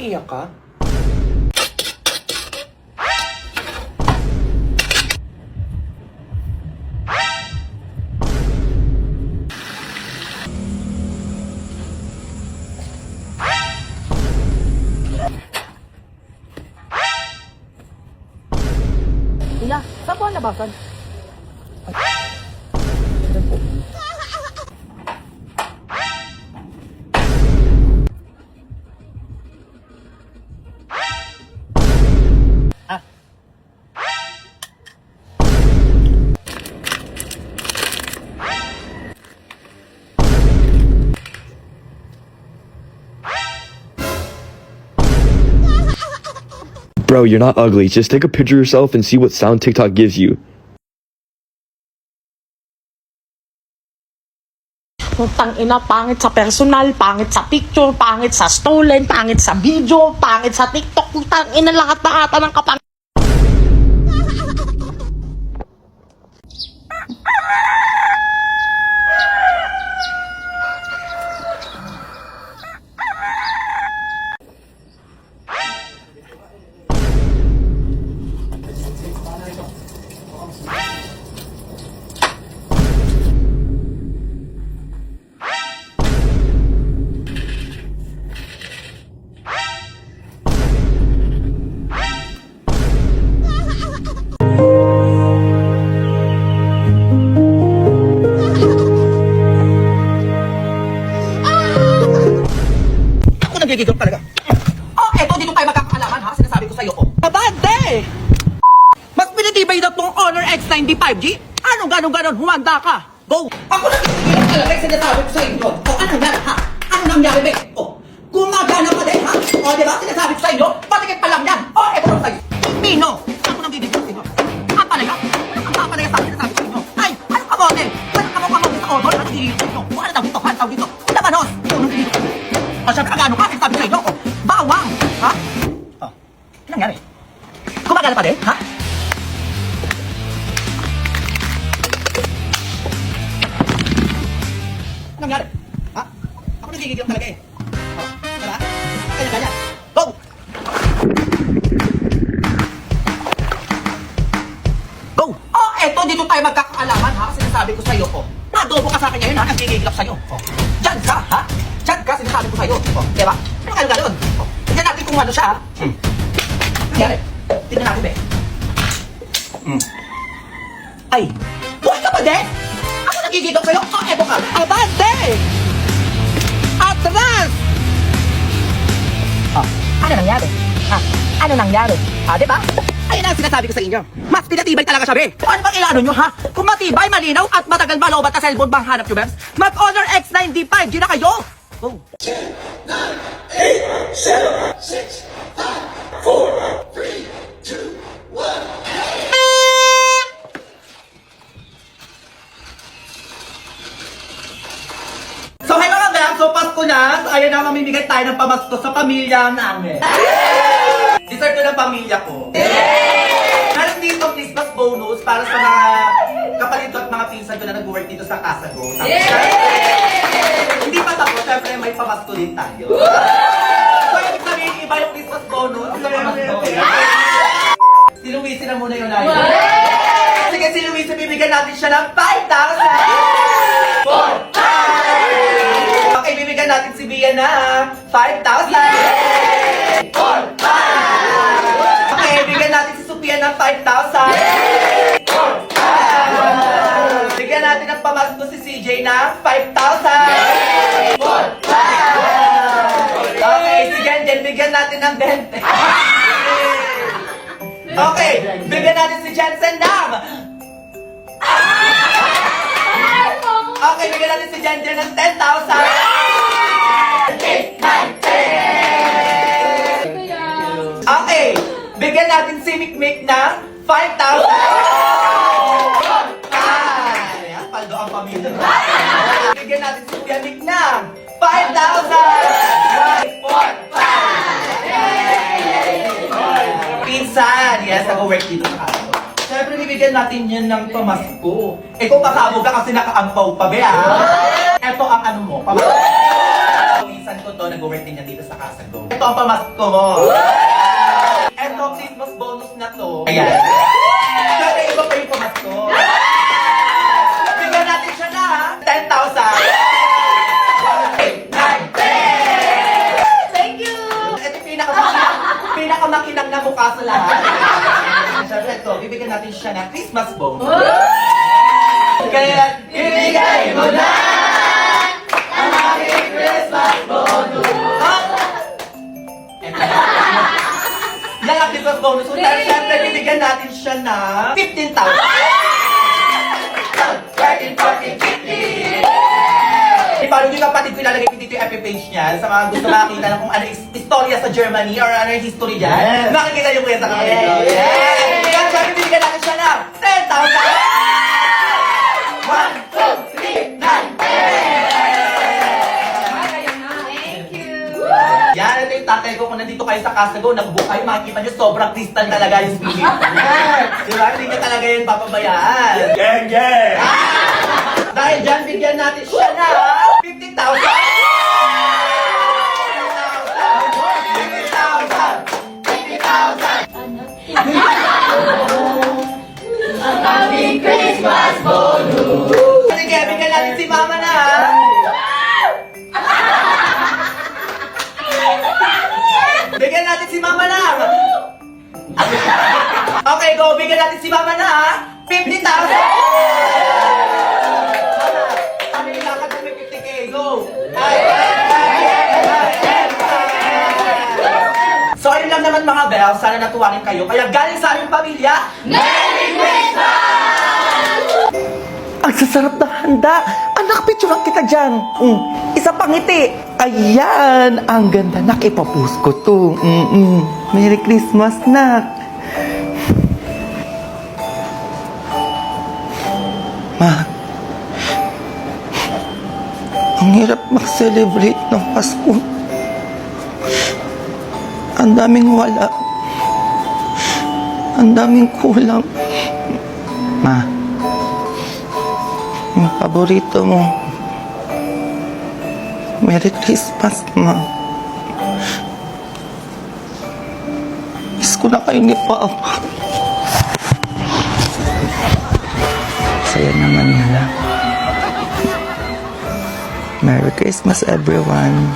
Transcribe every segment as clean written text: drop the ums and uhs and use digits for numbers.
Umiiyak ka? Ila, saan po ang labasan? Bro, you're not ugly. Just take a picture of yourself and see what sound TikTok gives you. Putang ina, pangit sa personal, pangit sa picture, pangit sa stolen, pangit sa video, pangit sa TikTok. Putang ina, lahat ng ata ng kapang... Nagigigil talaga. Oh, eto, dito tayo magkakaalaman ha, sinasabi ko sa'yo, oh. Abante! Mas pinitibay na tong Honor X90 5G? Anong ganon, humanda ka? Go! Ako nagigigil talaga yung sinasabi ko sa inyo. O, ano nangyari ha? Ano nangyari, be? O, gumagana pa din ha? O, diba? Sinasabi ko sa inyo, patikit pa lang yan. O, eto lang sa'yo. Pino! Ako nagigigil sa inyo. Ang palaya? Ang papalaya sa akin sinasabi ko sa inyo. Ay, ano ka mo, din? Ano ka mo sa Honor? Ano nagigigil sa inyo? O, ano tawag dito? Ano tawag dito? Labanos! O, nagigigil. O, syempre, agano ka? Sinasabi ko sa inyo. O, bawang! Ha? O, ano nangyari? Gumagana pa din, ha? Ano nangyari? Ha? Ako nagigigil talaga eh. O, diba? Ganyan. Go! Go! Oh, eto, dito tayo magkakaalaman ha? Sinasabi ko sa'yo, oh. Nadobo ka sa akin ngayon ha? Nagigigil ako sa'yo. Oh. Diyan ka, ha? Diyan ka, sinasabi ko sa'yo. Oh, diba? Ano gano'n? Oh. Tignan natin kung ano siya, ha? Nangyari? Tignan natin, be. Ay! Buhay ka pa din? Ako nagigigil ako sa'yo? Oh, eto ka. Abante! Atras! Oh, ano nangyari? Ha? Ano nangyari? Ha, diba? Ayun ang sinasabi ko sa inyo. Mas pinatibay talaga siya, be. Kung ano bang ilaano nyo, ha? Kung matibay, malinaw, at matagal malobat na cellphone bang hanap nyo, Bebs? Mag-Honor X90 5G na kayo! Go! 10, 9, 8, 7, 6, 5, 4, 3, 2, 1. So, hi mga Bebs! So, Pasko na. So, ayan na, mamimigay tayo ng pamasko sa pamilya namin. Deserve ko ng pamilya ko. Meron dito Christmas bonus para sa mga kapalito at mga pinsan ko na nag-work dito sa casa ko. Hindi pa tapos, syempre may pamasko din tayo. So, ibig sabihin, iba yung Christmas bonus sa pamasko. Si Luis na muna yung layo. Sige, si Luis, bibigyan natin siya ng 5,000! 4,500! Okay, bibigyan natin si Bia na 5,000! 4,500! Okay, bibigyan natin si Sophia ng 5,000! 4,500! Bigyan natin ng pamasko si CJ na 5,000! 4,500! Okay, si Genjen, bigyan natin ng 20. Okay, bigyan natin si Jensen ng... Okay, bigyan natin si Jenjen ng 10,000! 8, 9, 10! Okay, bigyan natin si Mikmik ng 5,000! Ayan, paldo ang pamilya. Bigyan natin si Kuya Nick ng 5,000! 4,500! Pinsan! Yes, nag-work dito sa kaso. Siyempre, bibigyan natin yan ng pamasko. Eh, kung kakabog ka kasi nakaampaw pa, be, ah. Eto ang ano mo, pamasko. Pinsan ko ko to, nag-work din niya dito sa Casago. Ito ang pamasko mo. Ito, Christmas bonus na to. Ayan. Kasi iba pa yung pamasko. Bigyan natin siya na 10,000. 9, 10! Thank you! Ito yung pinakamakinang na mukha sa lahat. Siyempre ito, bibigyan natin siya ng Christmas bonus. Kaya, ibigay mo na ang aking Christmas bonus. Yan ang Christmas bonus. So, dahil siyempre, bibigyan natin siya ng 15,000. 13, 14, 15. Paano yung kapatid ko ilalagay ko dito yung FB page niya sa mga gusto makakita ng kung ano yung istorya sa Germany or ano yung history dyan. Makikita niyo po yan sa kapatid ko. Kaya siyempre, bibigyan natin siya ng 10,000. 1, 2, 3, 9, 10! Yan, ito yung tatay ko. Kung nandito kayo sa Casago, nagbook kayo, makikita nyo, sobrang crystal talaga yung spirit. Diba? Hindi nyo talaga yun papabayaan. Gang, gang! Dahil dyan, bigyan natin siya na 50,000! 50,000! 50,000! Ang aming Christmas bonus! Sige, bigyan natin si Mama na, ha? Bigyan natin si Mama na! Okay, go! Bigyan natin si Mama na, ha? 50,000! Kami nilakad kami 50K, go! So, ayun lang naman mga Belle, sana natuwa rin kayo. Kaya galing sa aming pamilya, Merry Christmas! Ang sasarap na handa! Anak, picturean kita dyan! Isa pang ngiti! Ayan! Ang ganda, nak, ipapost ko to. Merry Christmas, nak! Ma, ang hirap mag-celebrate ng Pasko. Ang daming wala. Ang daming kulang. Ma, yung paborito mo. Merry Christmas, ma. Miss ko na kayo ni Papa. Saya naman nila. Merry Christmas, everyone.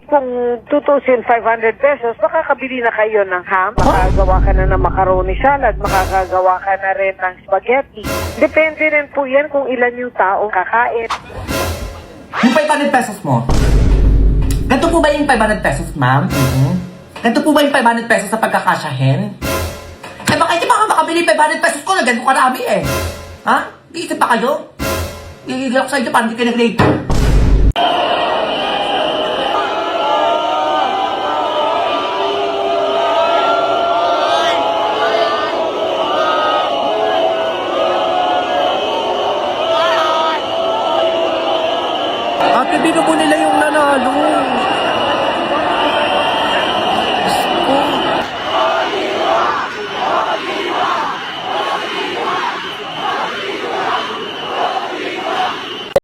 Kung 2,500 pesos, makakabili na kayo ng ham, makagawa ka na ng macaroni salad, makakagawa ka na rin ng spaghetti. Depende rin po yan kung ilan yung taong kakain. Yung 500 pesos mo, ganito po ba yung 500 pesos, ma'am? Ganito po ba yung 500 pesos sa pagkakasyahin? Eh baka hindi pa ka makabili 500 pesos ko na ganito karami eh. Ha? Iisip pa kayo? Iigil ako sa inyo, parang hindi kayo nag-rate. Ate, bino mo nila yung nanalo.